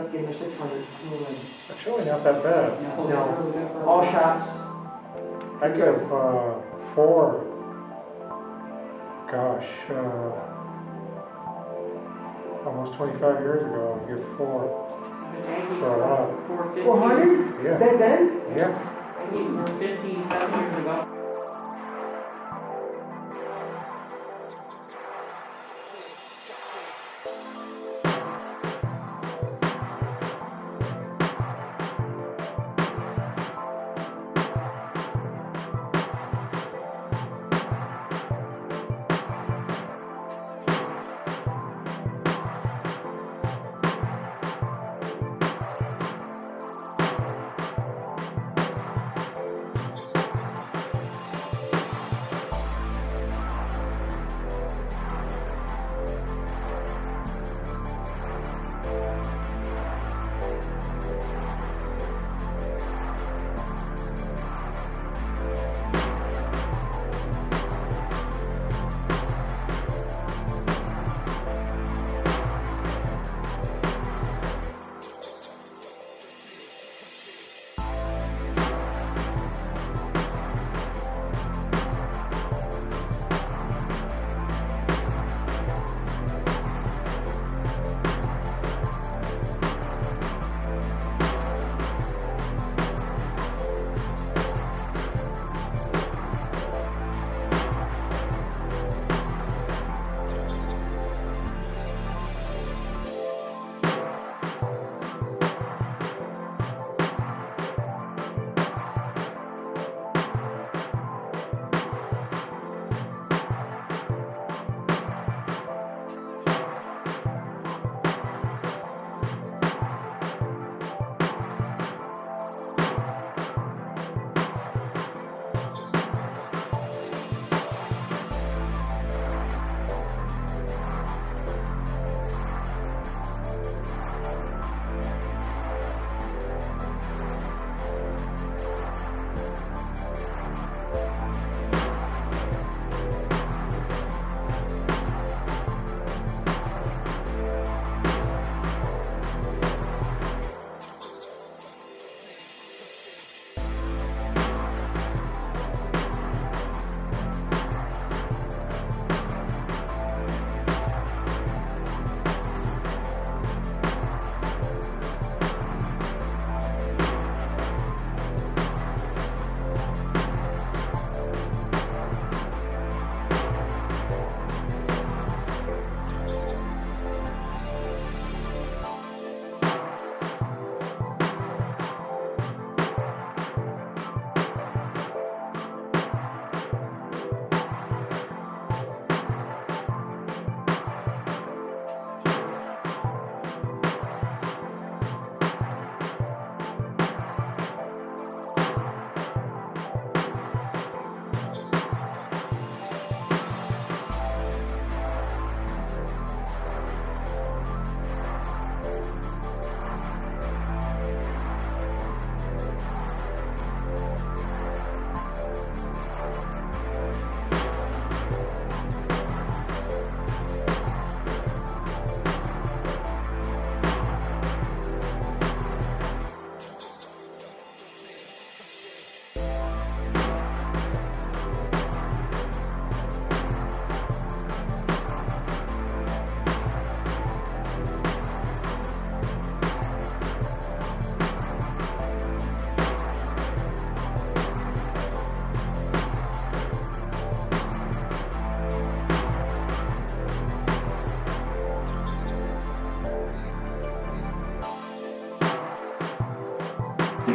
up, give her 600, move in. It's really not that bad. No, all shots. I give 4. Gosh, almost 25 years ago, I give 4 for a lot. 400? Yeah. Back then? Yeah. I gave 450 7 years ago.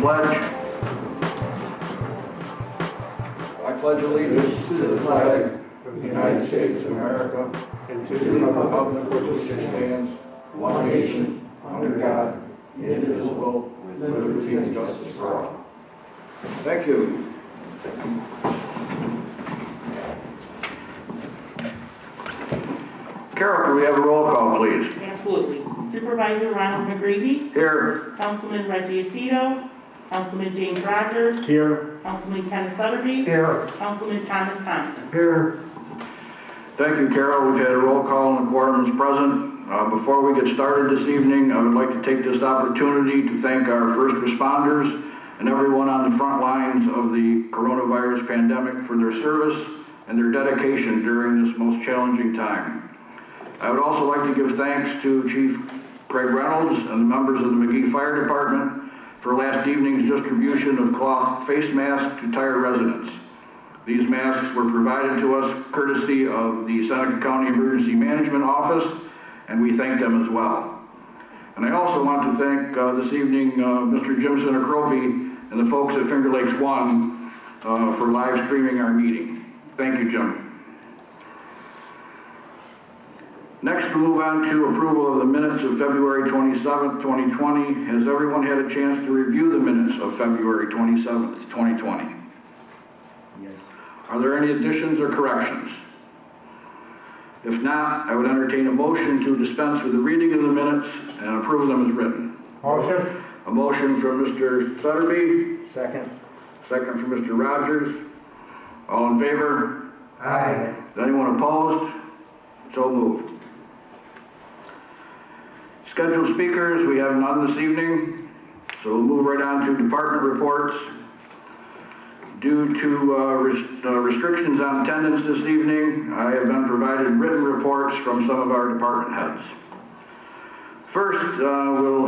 Pledge. I pledge allegiance to the flag of the United States of America and to the republic for which it stands, one nation, under God, indivisible, with liberty and justice for all. Thank you. Carol, can we have a roll call, please? Absolutely. Supervisor Ronald McGreevy. Here. Councilman Reggie Aceto. Councilman James Rogers. Here. Councilman Kenneth Sutterby. Here. Councilman Thomas Thompson. Here. Thank you, Carol. We've had a roll call and the quorum is present. Before we get started this evening, I would like to take this opportunity to thank our first responders and everyone on the front lines of the coronavirus pandemic for their service and their dedication during this most challenging time. I would also like to give thanks to Chief Craig Reynolds and the members of the McGee Fire Department for last evening's distribution of cloth face masks to Tyre residents. These masks were provided to us courtesy of the Seneca County Emergency Management Office, and we thank them as well. And I also want to thank this evening Mr. Jim Sinacropi and the folks at Finger Lakes One for live streaming our meeting. Thank you, Jim. Next, we'll move on to approval of the minutes of February 27th, 2020. Has everyone had a chance to review the minutes of February 27th, 2020? Yes. Are there any additions or corrections? If not, I would entertain a motion to dispense with the reading of the minutes and approve them as written. Motion? A motion from Mr. Sutterby, Second. second from Mr. Rogers. All in favor? Aye. Is anyone opposed? So moved. Scheduled speakers, we have none this evening, so we'll move right on to department reports. Due to restrictions on attendance this evening, I have been provided written reports from some of our department heads. First, we'll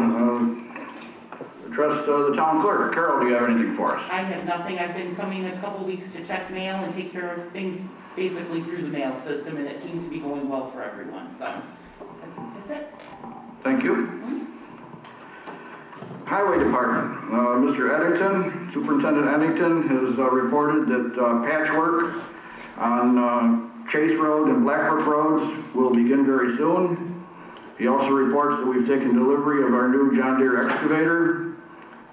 address the town clerk. Carol, do you have anything for us? I have nothing. I've been coming a couple weeks to check mail and take care of things basically through the mail system, and it seems to be going well for everyone, so that's it. Thank you. Highway Department, Mr. Eddington, Superintendent Eddington has reported that patchwork on Chase Road and Blackbrook Roads will begin very soon. He also reports that we've taken delivery of our new John Deere excavator,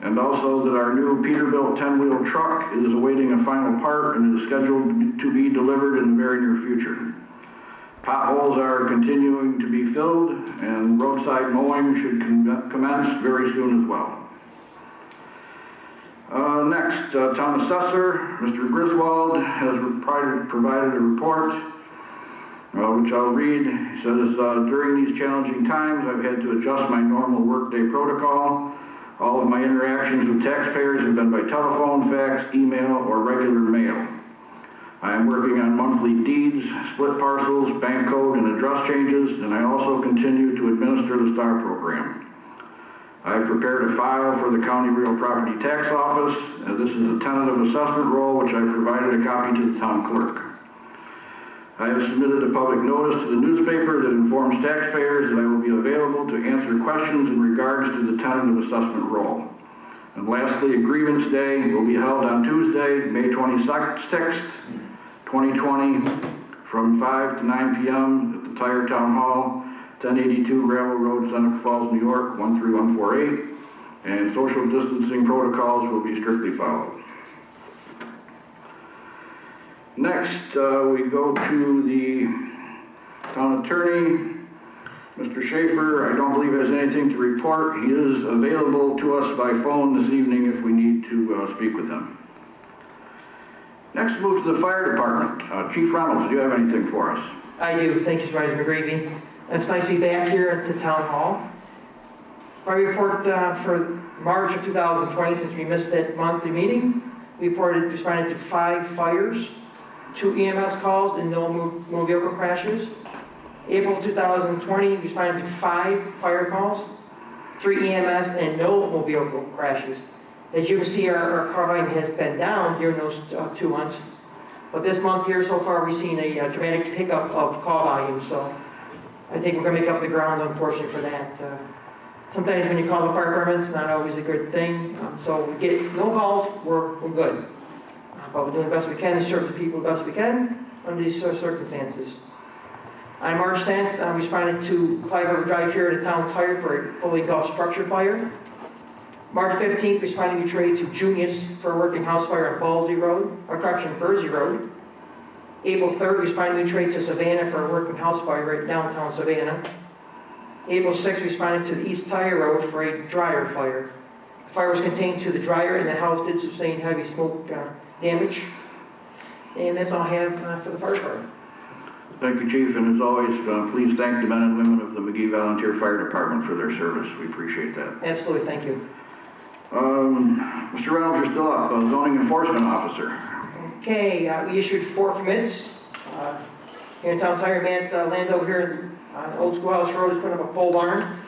and also that our new Peterbilt 10-wheel truck is awaiting a final part and is scheduled to be delivered in the very near future. Potholes are continuing to be filled, and roadside mowing should commence very soon as well. Next, Town Assessor, Mr. Griswold, has provided a report, which I'll read. He says, during these challenging times, I've had to adjust my normal workday protocol. All of my interactions with taxpayers have been by telephone, fax, email, or regular mail. I am working on monthly deeds, split parcels, bank code, and address changes, and I also continue to administer the STAR program. I've prepared a file for the County Real Property Tax Office, and this is a tentative assessment roll, which I provided a copy to the town clerk. I have submitted a public notice to the newspaper that informs taxpayers that I will be available to answer questions in regards to the tentative assessment roll. And lastly, a grievance day will be held on Tuesday, May 26th, 2020, from 5 to 9 p.m. at the Tyre Town Hall, 1082 Gravel Road, Seneca Falls, New York, 13148, and social distancing protocols will be strictly followed. Next, we go to the town attorney, Mr. Schaefer. I don't believe has anything to report. He is available to us by phone this evening if we need to speak with him. Next, move to the fire department. Chief Reynolds, do you have anything for us? I do. Thank you, Supervisor McGravy. It's nice to be back here at the town hall. My report for March of 2020, since we missed that monthly meeting, we responded to 5 fires, 2 EMS calls, and no motor vehicle crashes. April 2020, we responded to 5 fire calls, 3 EMS, and no motor vehicle crashes. As you can see, our car volume has been down during those 2 months. But this month here, so far, we've seen a dramatic pickup of call volume. So I think we're going to make up the ground, unfortunately, for that. Sometimes when you call the fire department, it's not always a good thing. So we get no calls, we're good. But we're doing the best we can to serve the people the best we can under these circumstances. On March 10th, we responded to Clyde River Drive here at Town of Tyre for a fully engulfed structure fire. March 15th, responding mutually to Junius for a working house fire on Bursey Road. April 3rd, responding mutually to Savannah for a working house fire right downtown Savannah. April 6th, responding to the East Tyre Road for a dryer fire. The fire was contained to the dryer, and the house did sustain heavy smoke damage. And that's all I have for the fire department. Thank you, Chief, and as always, please thank the men and women of the McGee Volunteer Fire Department for their service. We appreciate that. Absolutely, thank you. Mr. Reynolds, you're still up, Zoning Enforcement Officer. Okay, we issued 4 commits. Here in Town of Tyre, Matt Land over here on Old Schoolhouse Road is putting up a pole barn.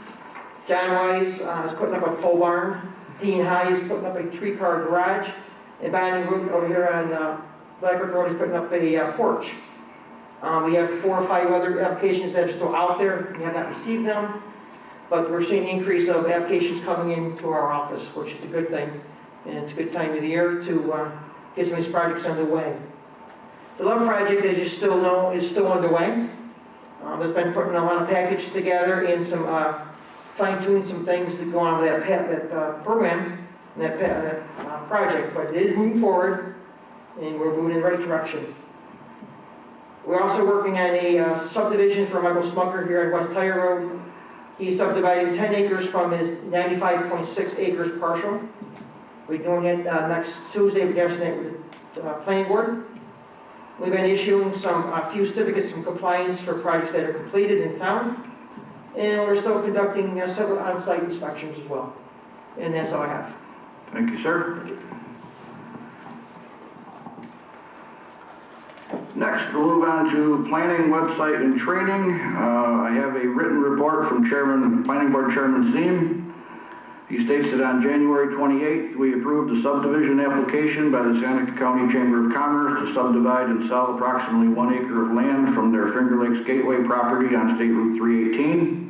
John Wise is putting up a pole barn. Dean High is putting up a 3-car garage. And Bonnie Root over here on Blackbird Road is putting up a porch. We have 4 or 5 other applications that are still out there. We have not received them, but we're seeing an increase of applications coming into our office, which is a good thing. And it's a good time of the year to get some of these projects underway. The Love Project, as you still know, is still underway. It's been putting a lot of packages together and some fine-tuning some things that go on with that program, and that project, but it is moving forward, and we're moving in the right direction. We're also working on a subdivision for Michael Smucker here on West Tyre Road. He's subdividing 10 acres from his 95.6 acres partial. We're doing it next Tuesday, with the planning board. We've been issuing a few certificates of compliance for projects that are completed in town. And we're still conducting several on-site inspections as well. And that's all I have. Thank you, sir. Next, we'll move on to planning, website, and training. I have a written report from Planning Board Chairman Ziem. He states that on January 28th, we approved a subdivision application by the Seneca County Chamber of Commerce to subdivide and sell approximately 1 acre of land from their Finger Lakes Gateway property on State Route 318.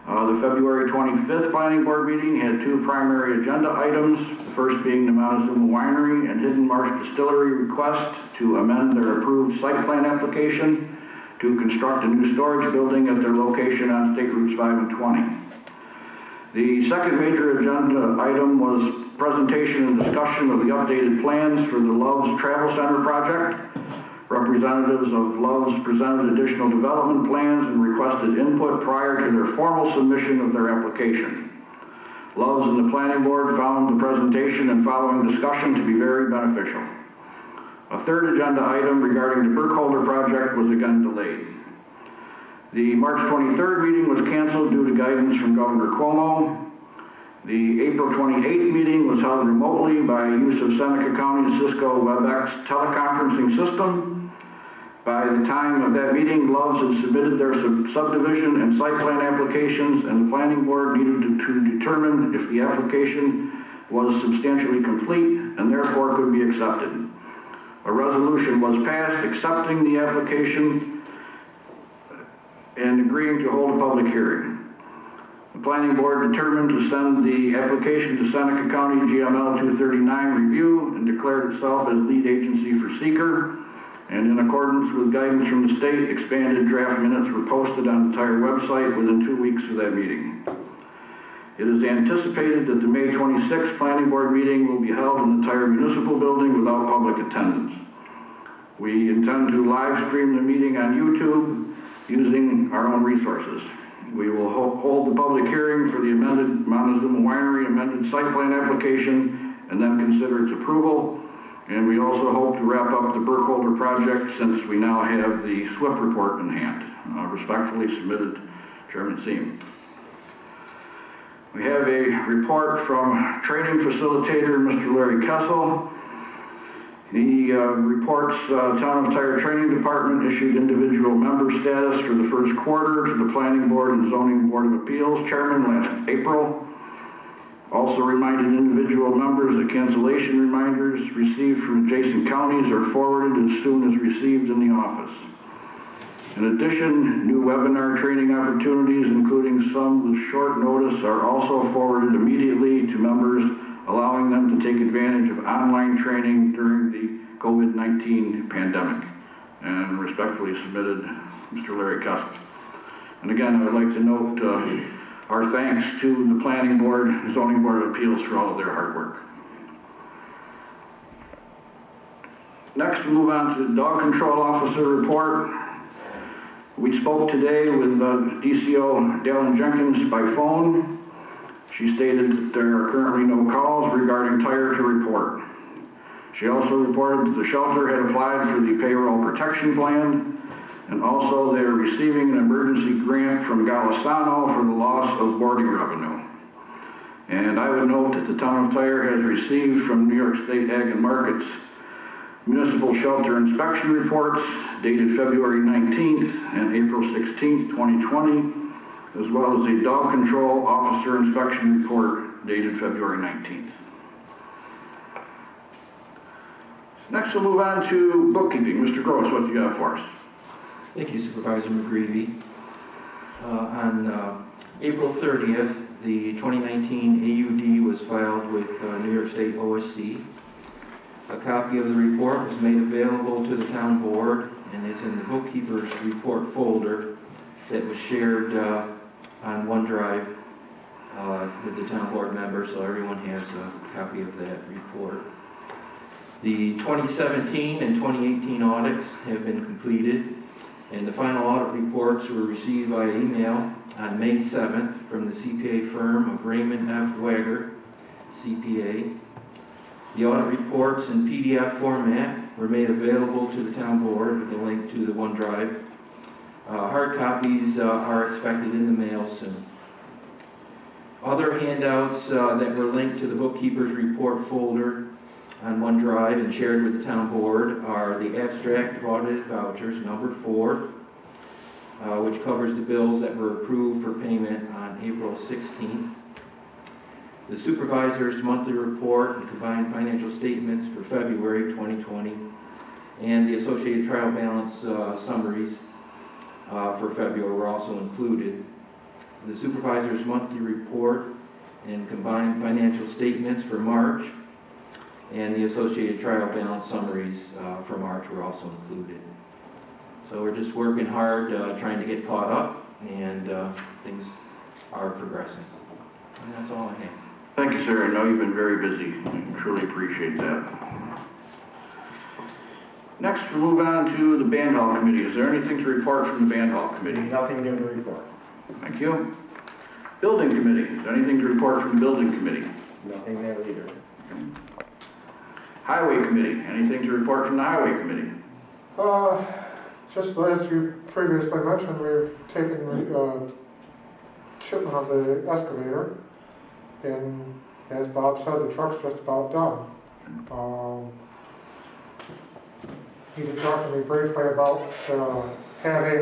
The February 25th Planning Board meeting had 2 primary agenda items, the first being the Montezuma Winery and Hidden Marsh Distillery request to amend their approved site plan application to construct a new storage building at their location on State Routes 5 and 20. The second major agenda item was presentation and discussion of the updated plans for the Love's Travel Center project. Representatives of Love's presented additional development plans and requested input prior to their formal submission of their application. Love's and the Planning Board found the presentation and following discussion to be very beneficial. A third agenda item regarding the Burkholder project was again delayed. The March 23rd meeting was canceled due to guidance from Governor Cuomo. The April 28th meeting was held remotely by use of Seneca County's Cisco WebEx teleconferencing system. By the time of that meeting, Love's had submitted their subdivision and site plan applications, and the Planning Board needed to determine if the application was substantially complete and therefore could be accepted. A resolution was passed accepting the application and agreeing to hold a public hearing. The Planning Board determined to send the application to Seneca County GML 239 review and declared itself as lead agency for seeker. And in accordance with guidance from the state, expanded draft minutes were posted on the Tyre website within 2 weeks of that meeting. It is anticipated that the May 26th Planning Board meeting will be held in the Tyre Municipal Building without public attendance. We intend to live stream the meeting on YouTube using our own resources. We will hold the public hearing for the amended Montezuma Winery amended site plan application and then consider its approval. And we also hope to wrap up the Burkholder project since we now have the SWIP report in hand. Respectfully submitted, Chairman Ziem. We have a report from training facilitator, Mr. Larry Kessel. He reports Town of Tyre Training Department issued individual member status for the first quarter to the Planning Board and Zoning Board of Appeals Chairman last April. Also reminded individual members that cancellation reminders received from adjacent counties are forwarded as soon as received in the office. In addition, new webinar training opportunities, including some with short notice, are also forwarded immediately to members, allowing them to take advantage of online training during the COVID-19 pandemic. And respectfully submitted, Mr. Larry Kessel. And again, I would like to note our thanks to the Planning Board and Zoning Board of Appeals for all of their hard work. Next, we move on to the Dog Control Officer report. We spoke today with DCO Dallin Jenkins by phone. She stated that there are currently no calls regarding Tyre to report. She also reported that the shelter had applied for the payroll protection plan. And also, they are receiving an emergency grant from Golisano for the loss of boarding revenue. And I would note that the Town of Tyre has received from New York State Ag and Markets municipal shelter inspection reports dated February 19th and April 16th, 2020, as well as a dog control officer inspection report dated February 19th. Next, we'll move on to bookkeeping. Mr. Gross, what do you have for us? Thank you, Supervisor McGreevy. On April 30th, the 2019 AUD was filed with New York State OSC. A copy of the report was made available to the town board and is in the bookkeeper's report folder that was shared on OneDrive with the town board members, so everyone has a copy of that report. The 2017 and 2018 audits have been completed, and the final audit reports were received via email on May 7th from the CPA firm of Raymond F. Wager, CPA. The audit reports in PDF format were made available to the town board with a link to the OneDrive. Hard copies are expected in the mail soon. Other handouts that were linked to the bookkeeper's report folder on OneDrive and shared with the town board are the abstract of audited vouchers, number 4, which covers the bills that were approved for payment on April 16th. The supervisor's monthly report and combined financial statements for February 2020, and the associated trial balance summaries for February were also included. The supervisor's monthly report and combined financial statements for March and the associated trial balance summaries for March were also included. So we're just working hard trying to get caught up, and things are progressing. And that's all I have. Thank you, sir. I know you've been very busy. I truly appreciate that. Next, we'll move on to the Band Hall Committee. Is there anything to report from the Band Hall Committee? Nothing new to report. Thank you. Building Committee. Is there anything to report from the Building Committee? Nothing there either. Highway Committee. Anything to report from the Highway Committee? Just as you previously mentioned, we've taken the shipment of the excavator, and as Bob said, the truck's just about done. He did talk to me briefly about having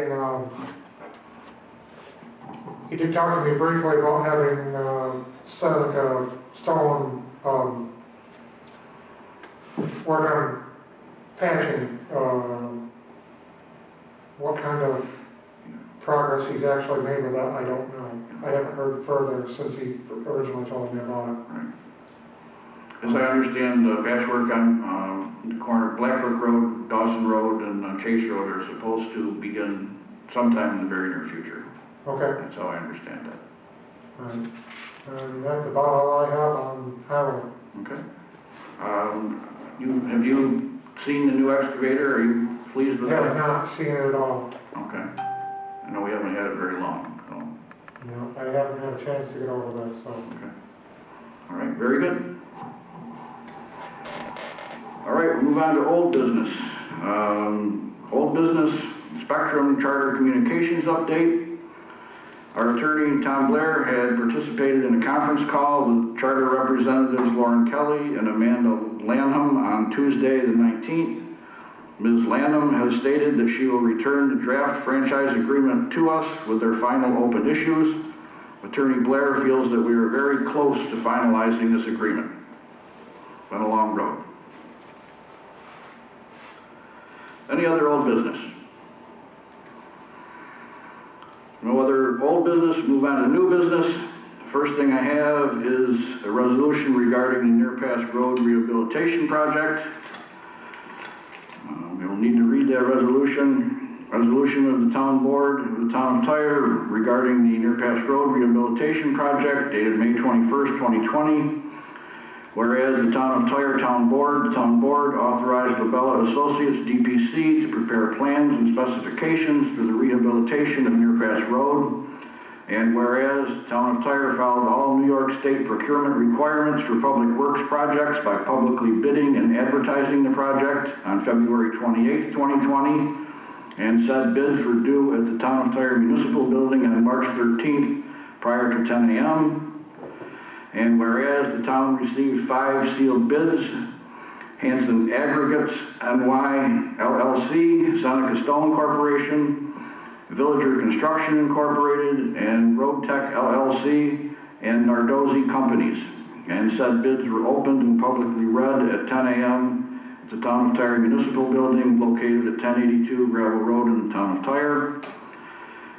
set a stone work on patching. What kind of progress he's actually made with that, I don't know. I haven't heard further since he originally told me about it. As I understand, patchwork on the corner of Blackbrook Road, Dawson Road, and Chase Road are supposed to begin sometime in the very near future. Okay. That's how I understand that. And that's about all I have on highway. Okay. Have you seen the new excavator? Are you pleased with I that? have not seen it at all. Okay. I know we haven't had it very long, so. No, I haven't had a chance to get over that, so. Okay. All right, very good. All right, we'll move on to old business. Old business, Spectrum Charter Communications update. Our attorney, Tom Blair, had participated in a conference call with Charter representatives Lauren Kelly and Amanda Lanham on Tuesday the 19th. Ms. Lanham has stated that she will return the draft franchise agreement to us with their final open issues. Attorney Blair feels that we are very close to finalizing this agreement. It's been a long road. Any other old business? No other old business. Move on to new business. First thing I have is a resolution regarding the Nearpass Road Rehabilitation Project. We'll need to read that resolution. Resolution of the Town Board of the Town of Tyre regarding the Nearpass Road Rehabilitation Project dated May 21st, 2020. Whereas the Town of Tyre Town Board authorized Labella Associates, DPC, to prepare plans and specifications for the rehabilitation of Nearpass Road. And whereas the Town of Tyre followed all New York State procurement requirements for public works projects by publicly bidding and advertising the project on February 28th, 2020. and said bids were due at the Town of Tyre Municipal Building on March 13th prior to 10 a.m. And whereas the town received 5 sealed bids, Hanson Aggregates, NY LLC, Seneca Stone Corporation, Villager Construction Incorporated, and Road Tech LLC, and Nardozzi Companies. And said bids were opened and publicly read at 10 a.m. at the Town of Tyre Municipal Building located at 1082 Gravel Road in the Town of Tyre.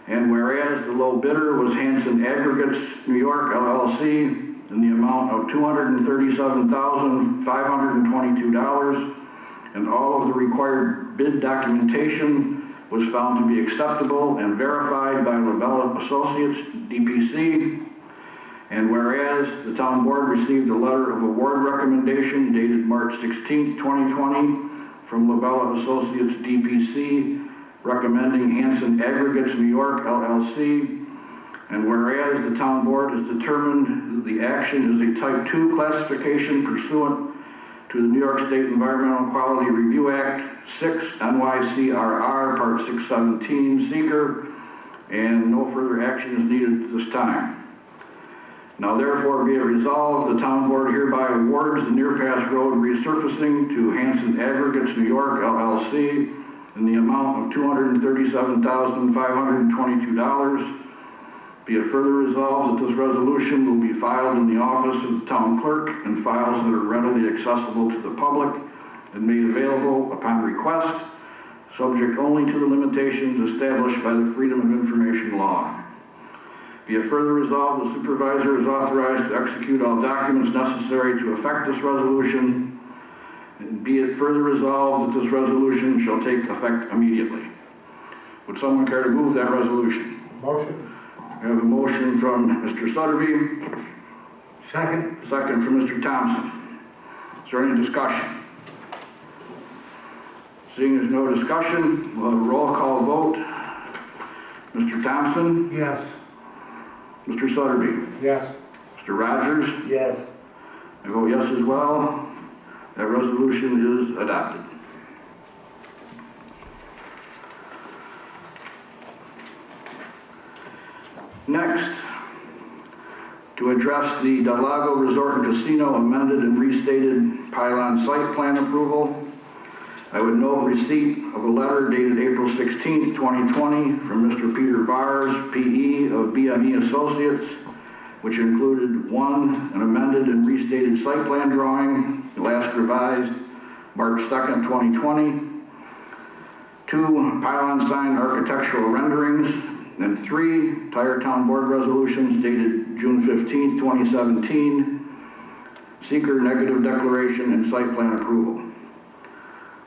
And whereas the low bidder was Hanson Aggregates, New York LLC, in the amount of $237,522, and all of the required bid documentation was found to be acceptable and verified by LaBella Associates, DPC. And whereas the town board received a letter of award recommendation dated March 16, 2020, from LaBella Associates, DPC, recommending Hanson Aggregates, New York LLC. And whereas the town board has determined that the action is a Type 2 classification pursuant to the New York State Environmental Quality Review Act 6 NYCRR Part 617 seeker, and no further action is needed at this time. Now therefore be it resolved, the town board hereby awards the Near Pass Road resurfacing to Hanson Aggregates, New York LLC in the amount of $237,522. Be it further resolved that this resolution will be filed in the office of the town clerk in files that are readily accessible to the public and made available upon request, subject only to the limitations established by the Freedom of Information Law. Be it further resolved, the supervisor is authorized to execute all documents necessary to effect this resolution. And be it further resolved that this resolution shall take effect immediately. Would someone care to move that resolution? Motion. I have a motion from Mr. Sutterby. Second. Second from Mr. Thompson. Is there any discussion? Seeing there's no discussion, we'll have a roll call vote. Mr. Thompson? Yes. Mr. Sutterby? Yes. Mr. Rogers? Yes. I vote yes as well. That resolution is adopted. Next, to address the Del Lago Resort and Casino amended and restated pylon site plan approval, I would note receipt of a letter dated April 16, 2020 from Mr. Peter Vars, P.E. of BME Associates, which included 1, an amended and restated site plan drawing, last revised March 2nd, 2020, 2, pylon sign architectural renderings, and 3, Tyre Town Board resolutions dated June 15, 2017, seeker negative declaration and site plan approval.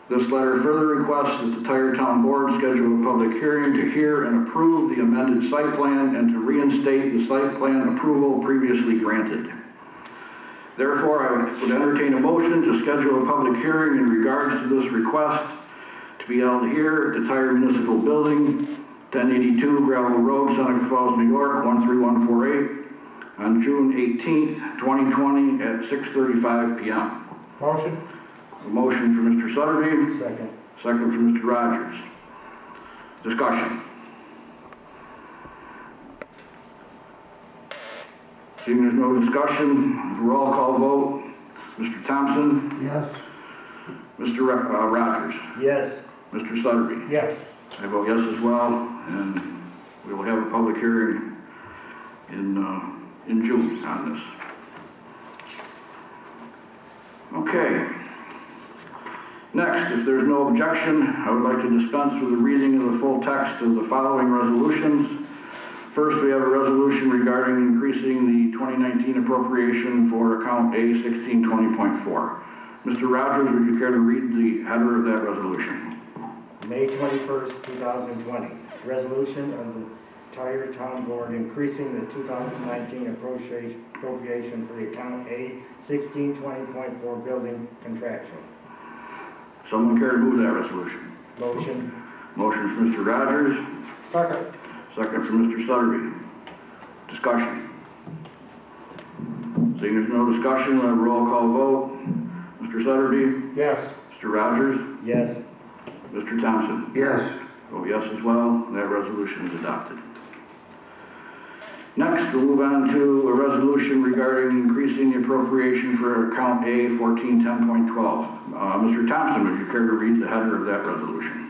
This letter further requests that the Tyre Town Board schedule a public hearing to hear and approve the amended site plan and to reinstate the site plan approval previously granted. Therefore, I would entertain a motion to schedule a public hearing in regards to this request to be held here at the Tyre Municipal Building, 1082 Gravel Road, Seneca Falls, New York, 13148, on June 18th, 2020 at 6:35 p.m. Motion. A motion for Mr. Sutterby. Second. Second for Mr. Rogers. Discussion. Seeing there's no discussion, roll call vote. Mr. Thompson? Yes. Mr. Rogers? Yes. Mr. Sutterby? Yes. I vote yes as well, and we will have a public hearing in June on this. Okay. Next, if there's no objection, I would like to dispense with the reading of the full text of the following resolutions. First, we have a resolution regarding increasing the 2019 appropriation for account A 1620.4. Mr. Rogers, would you care to read the header of that resolution? May 21st, 2020, resolution of the Tyre Town Board increasing the 2019 appropriation for the account A 1620.4 building contraction. Someone care to move that resolution? Motion. Motion from Mr. Rogers. Second. Second from Mr. Sutterby. Discussion. Seeing there's no discussion, we'll have a roll call vote. Mr. Sutterby? Yes. Mr. Rogers? Yes. Mr. Thompson? Yes. Vote yes as well, that resolution is adopted. Next, we'll move on to a resolution regarding increasing the appropriation for account A 1410.12. Mr. Thompson, would you care to read the header of that resolution?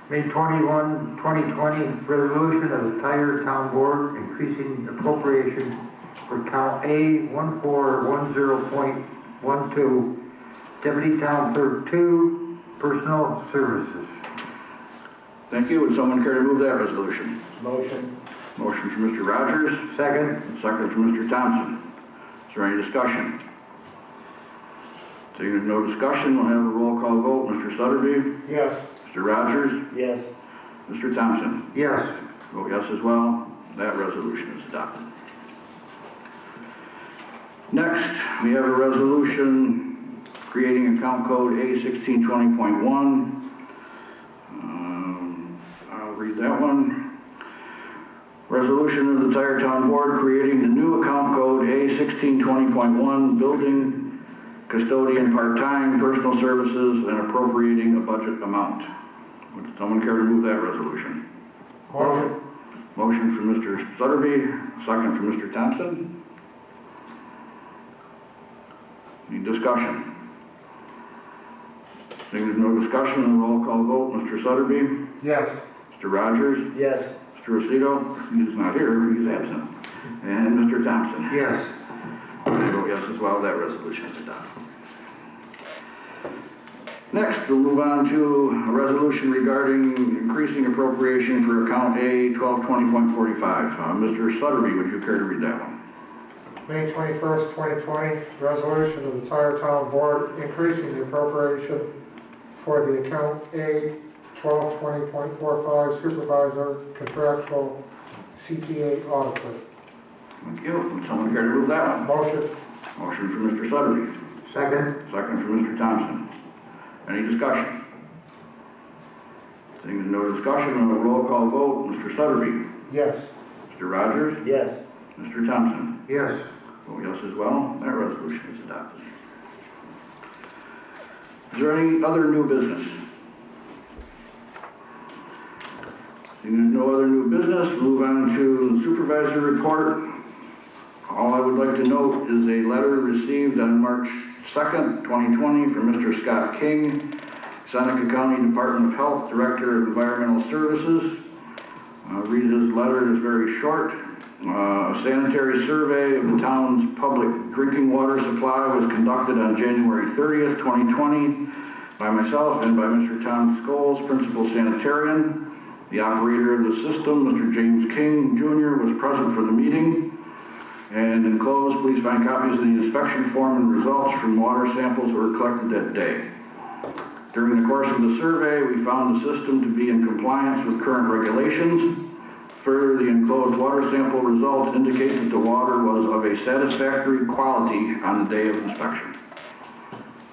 May 21, 2020, resolution of the Tyre Town Board increasing appropriation for account A 1410.12, Deputy Town Clerk 2, Personal Services. Thank you. Would someone care to move that resolution? Motion. Motion from Mr. Rogers, Second. second from Mr. Thompson. Is there any discussion? Seeing there's no discussion, we'll have a roll call vote. Mr. Sutterby? Yes. Mr. Rogers? Yes. Mr. Thompson? Yes. Vote yes as well. That resolution is adopted. Next, we have a resolution creating account code A1620.1. I'll read that one. Resolution of the Tyre Town Board creating the new account code A1620.1, building custodian part-time, personal services, and appropriating a budget amount. Would someone care to move that resolution? Motion. Motion from Mr. Sutterby, second from Mr. Thompson. Any discussion? Seeing there's no discussion, a roll call vote. Mr. Sutterby? Yes. Mr. Rogers? Yes. Mr. Rosito? He's not here, he's absent. And Mr. Thompson? Yes. I vote yes as well, that resolution is adopted. Next, we'll move on to a resolution regarding increasing appropriation for account A 1220.45. Mr. Sutterby, would you care to read that one? May 21st, 2020, resolution of the Tyre Town Board increasing the appropriation for the account A 1220.45 supervisor contractual CTA auditor. Thank you. Would someone care to move that one? Motion. Motion from Mr. Sutterby, Second. second from Mr. Thompson. Any discussion? Seeing there's no discussion, on a roll call vote. Mr. Sutterby? Yes. Mr. Rogers? Yes. Mr. Thompson? Yes. Vote yes as well. That resolution is adopted. Is there any other new business? Seeing there's no other new business, move on to the supervisor report. All I would like to note is a letter received on March 2nd, 2020 from Mr. Scott King, Seneca County Department of Health, Director of Environmental Services. I'll read his letter, it is very short. A sanitary survey of the town's public drinking water supply was conducted on January 30th, 2020 by myself and by Mr. Tom Scholes, Principal Sanitarian. The operator of the system, Mr. James King Jr., was present for the meeting. And enclosed, please find copies of the inspection form and results from water samples that were collected that day. During the course of the survey, we found the system to be in compliance with current regulations. Further, the enclosed water sample results indicate that the water was of a satisfactory quality on the day of inspection.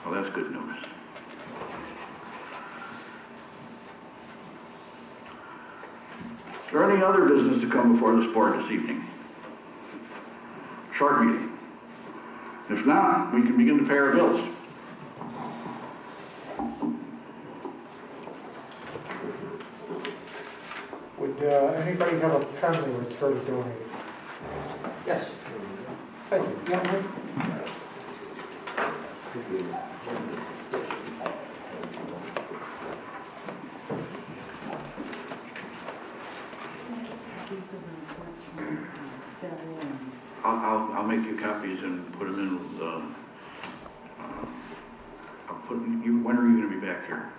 Well, that's good news. Is there any other business to come before this board this evening? Short meeting. If not, we can begin to pay our bills. Would anybody have a pen they would care to donate? Yes. Thank you. Yeah, I'll make you copies and put them in with when are you going to be back here?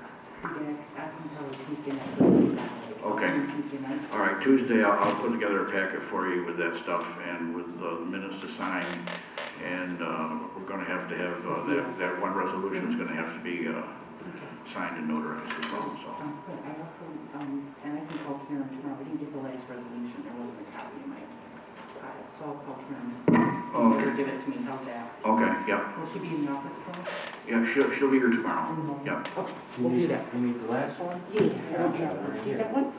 Okay. All right, Tuesday I'll put together a packet for you with that stuff and with the minutes to sign. And we're going to have that one resolution is going to have to be signed and notarized as well. So. Sounds good. I also, and I can call Karen tomorrow. We didn't get the last resolution. There wasn't a copy in my file. So I'll call Karen. Oh, Or okay. give it to me. How's that? Okay, yep. Will she be in the office tomorrow? Yeah, she'll be here tomorrow. Yep. Okay, we'll do that. You need the last one? Yeah. That one?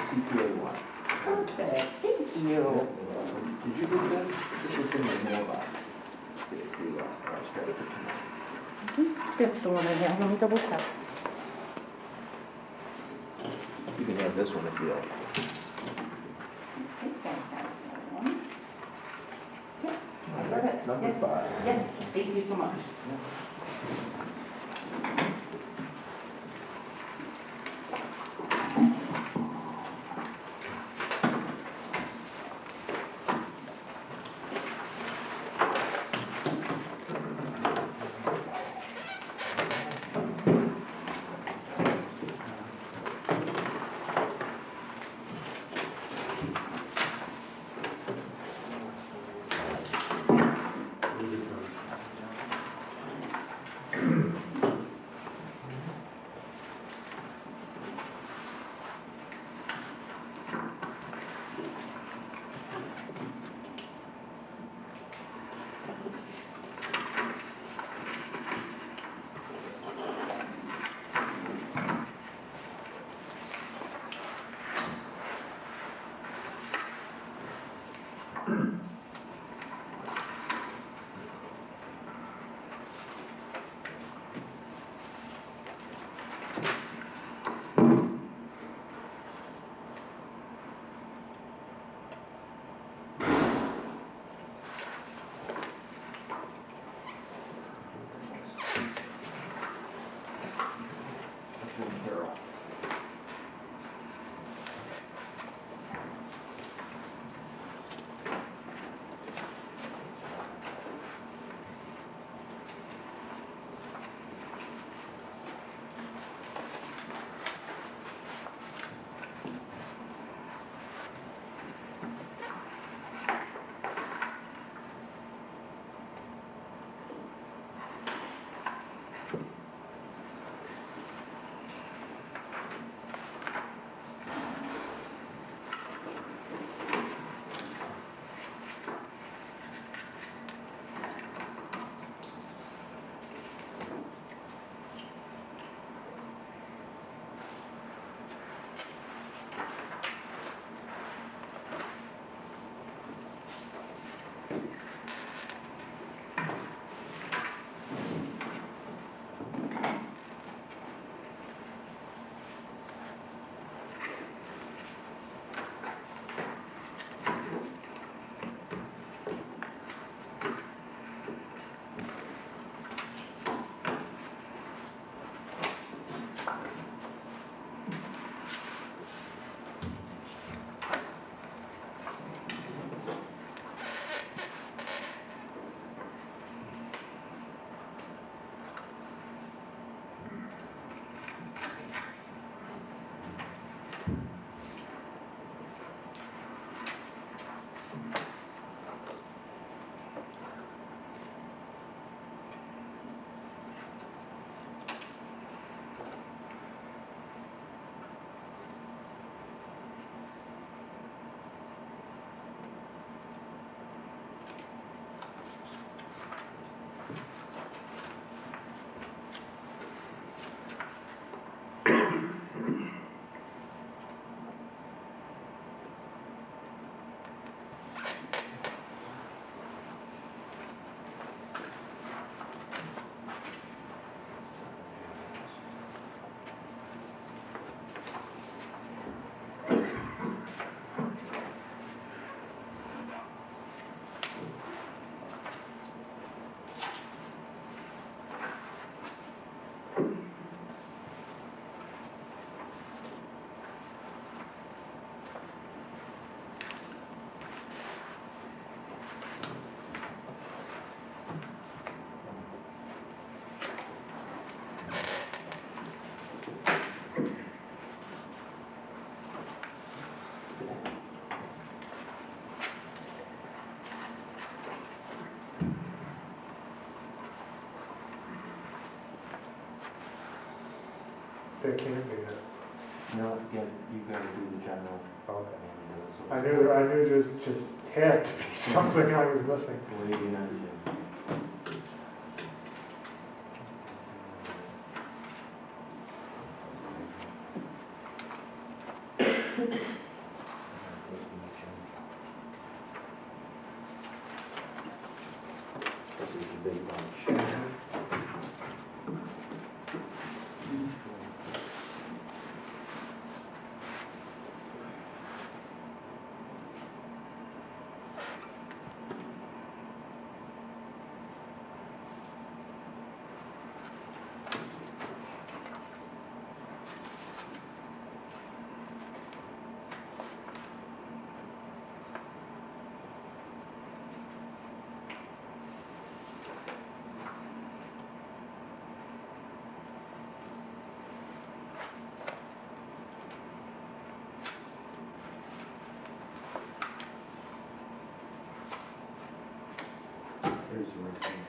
CPA one. Perfect. Thank you. Did you do this? This was in your mailbox. That's the one I have. Let me double check. can have this one if you like. Okay, that one. Yeah, go ahead. Number Yes. 5. Yes, thank you so much. That can't be it. No, again, you've got to do the general. Okay. So I knew there's just had to be something I was missing. Way behind you. This is the big bunch. Here's the receipt.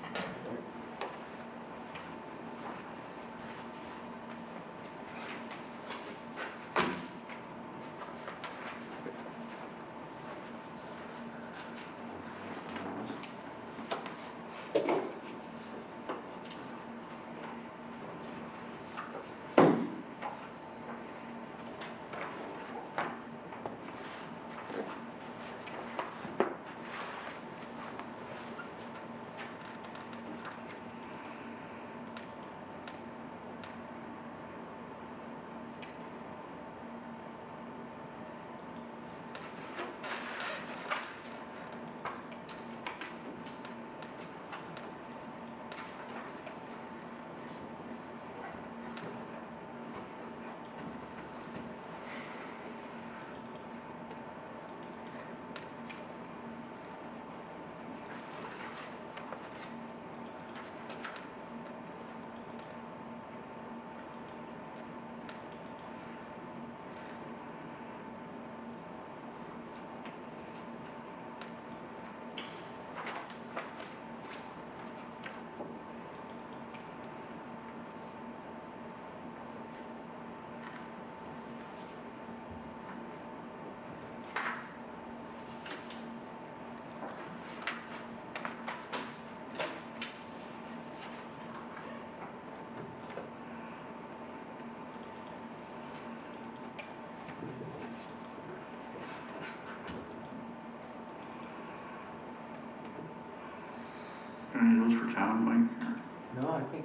Any of those for Tom, Mike? No, I think,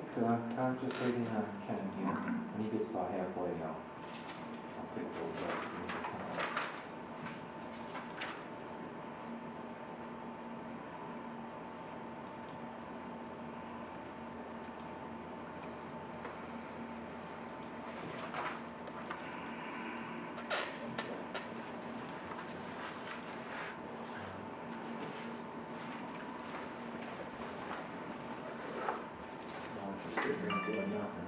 I'm just waiting on Ken here. When he gets about halfway, I'll pick those up. Just sitting there doing nothing.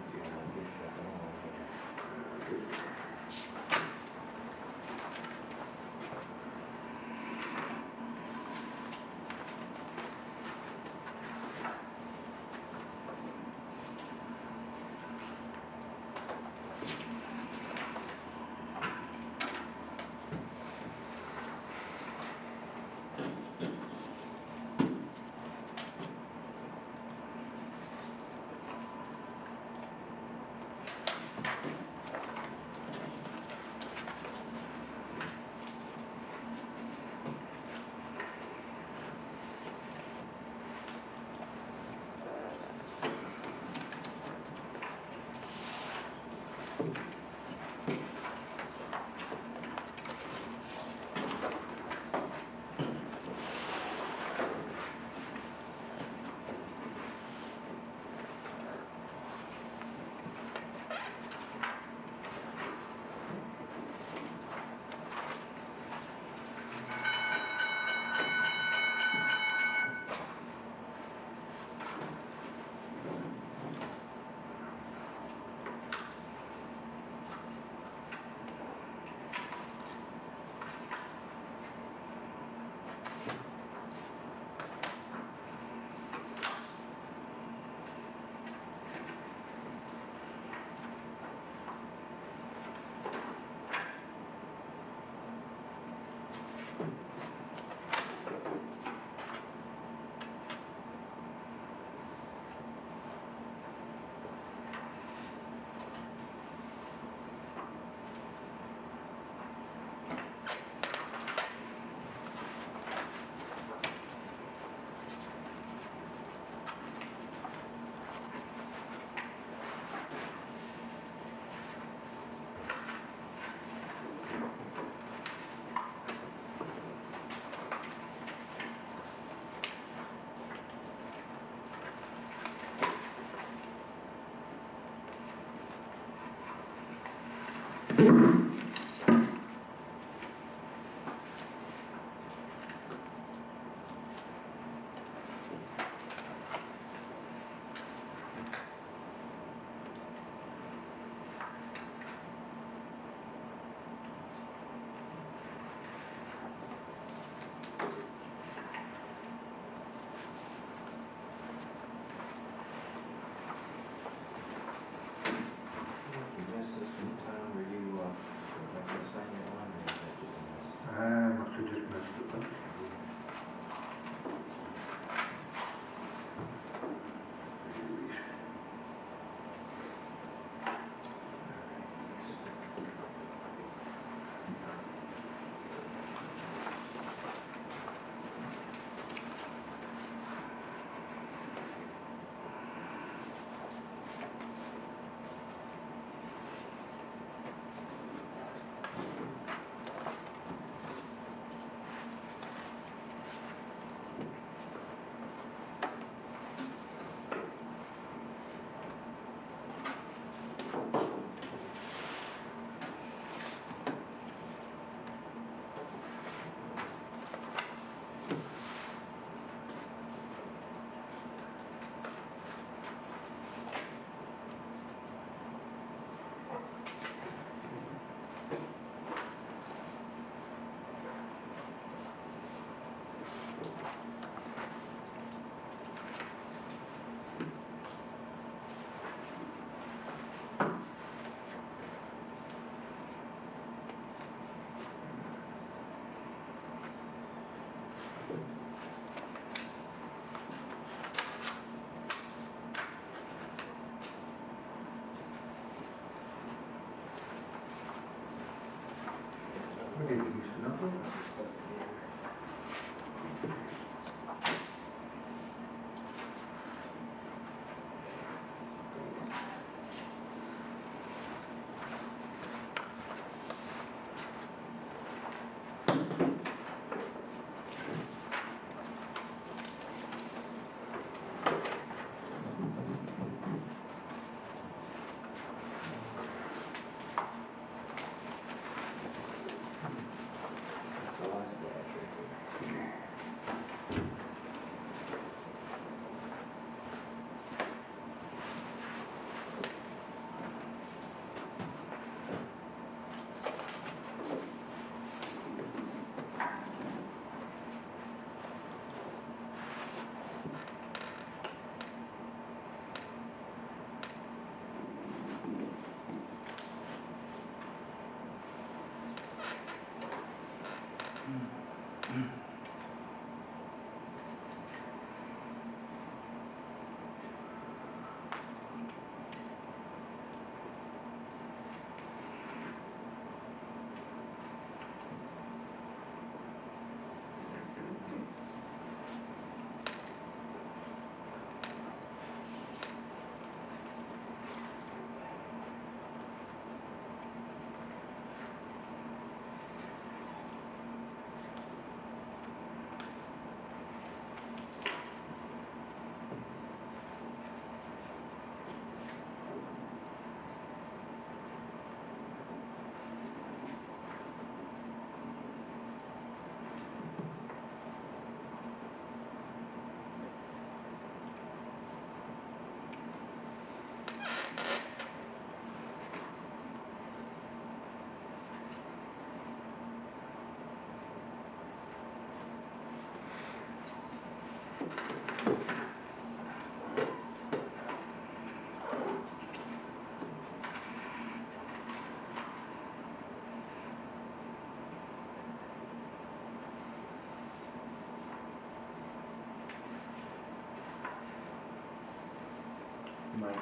Mike.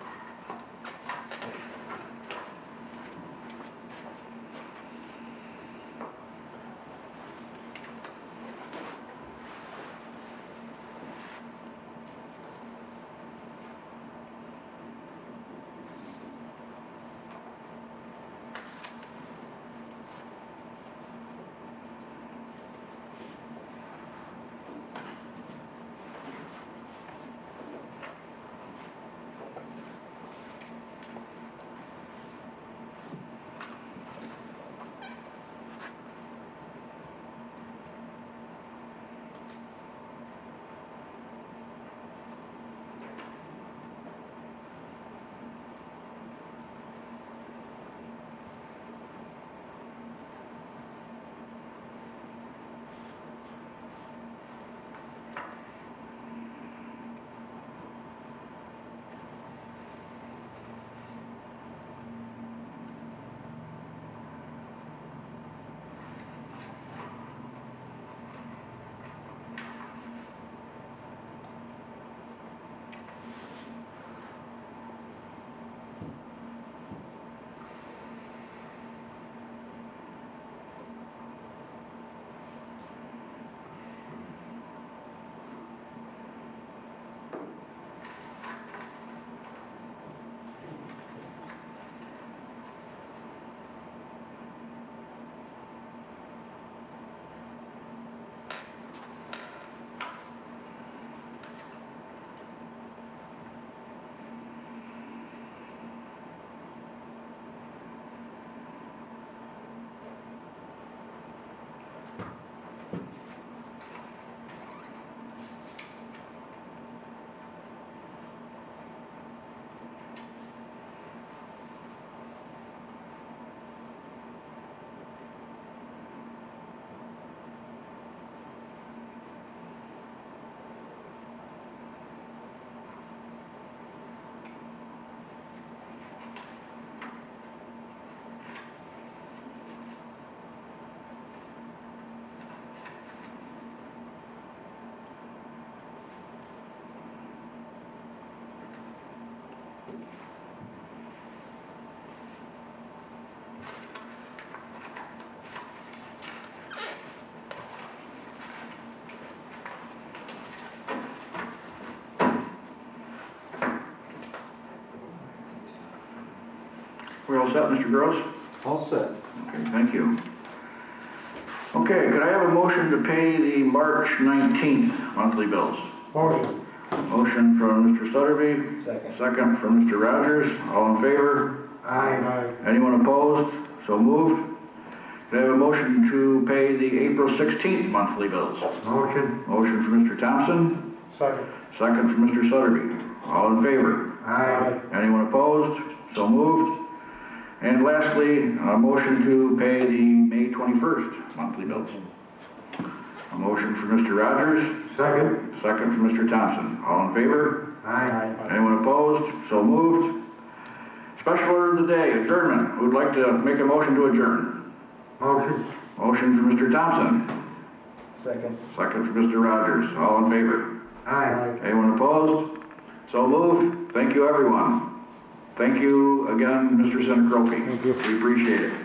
We all set, Mr. Gross? All set. Okay, thank you. Okay, could I have a motion to pay the March 19th monthly bills? Motion. Motion from Mr. Sutterby. Second. Second from Mr. Rogers. All in favor? Aye. Anyone opposed? So moved. Could I have a motion to pay the April 16th monthly bills? Motion. Motion from Mr. Thompson. Second. Second from Mr. Sutterby. All in favor? Aye. Anyone opposed? So moved. And lastly, a motion to pay the May 21st monthly bills. A motion from Mr. Rogers. Second. Second from Mr. Thompson. All in favor? Aye. Anyone opposed? So moved. Special order of the day, adjournment. Who would like to make a motion to adjourn? Motion. Motion from Mr. Thompson. Second. Second for Mr. Rogers. All in favor? Aye. Anyone opposed? So moved. Thank you, everyone. Thank you again, Mr. Senator Thank you. We appreciate it.